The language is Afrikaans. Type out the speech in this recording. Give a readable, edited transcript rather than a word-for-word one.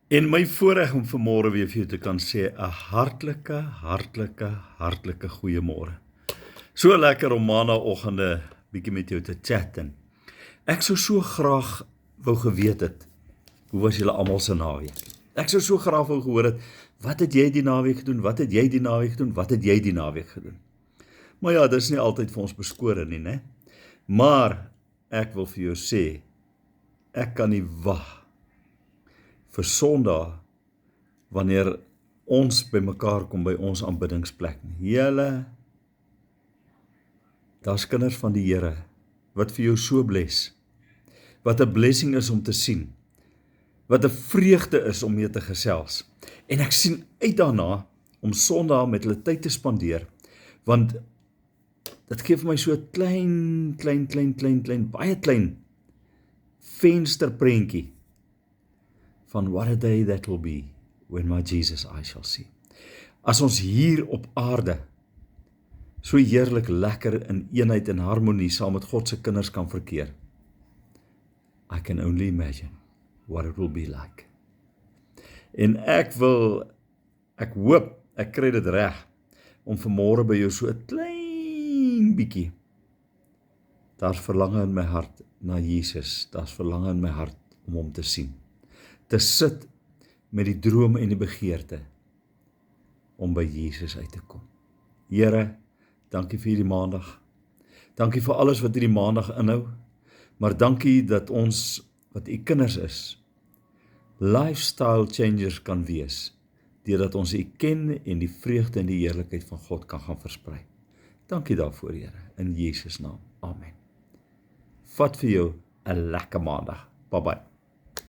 En my voorreg om vanmôre weer vir jou te kan sê 'n hartlike goeiemôre. So lekker om maandagooggende bietjie met jou te chat en ek sou so graag wou geweet het, hoe was julle almal se naweek? Ek sou so graag wou gehoor het, wat het jy die naweek gedoen? Wat het jy die naweek gedoen? Wat het jy die naweek gedoen? Maar ja, dis nie altyd vir ons beskore nie, né? Maar ek wil vir jou sê, ek kan nie wag vir Sondag, wanneer ons by mekaar kom by ons aanbiddingsplek nie. Julle, daar's kinders van die Here, wat vir jou so bless, wat 'n blessing is om te sien, wat 'n vreugde is om mee te gesels. En ek sien uit daarna, om Sondag met hulle tyd te spandeer, want dit gee vir my so 'n klein, baie klein vensterprentjie, van what a day that will be, when my Jesus I shall see. As ons hier op aarde, so heerlik lekker in eenheid en harmonie saam met God se kinders kan verkeer, I can only imagine what it will be like. En ek hoop, ek kry dit reg, om vanmôre by jou so 'n klein bietjie, daar's verlange in my hart na Jesus, daar's verlange in my hart om hom te sien, te sit met die droom en die begeerte om by Jesus uit te kom. Here, dankie vir hierdie maandag. Dankie vir alles wat hierdie maandag inhou, maar dankie dat ons, wat u kinders is, lifestyle changers kan wees, deurdat ons u ken en die vreugde en die heerlikheid van God kan gaan versprei. Dankie daarvoor, Here, in Jesus naam. Amen. Vat vir jou 'n lekker maandag. Bye bye.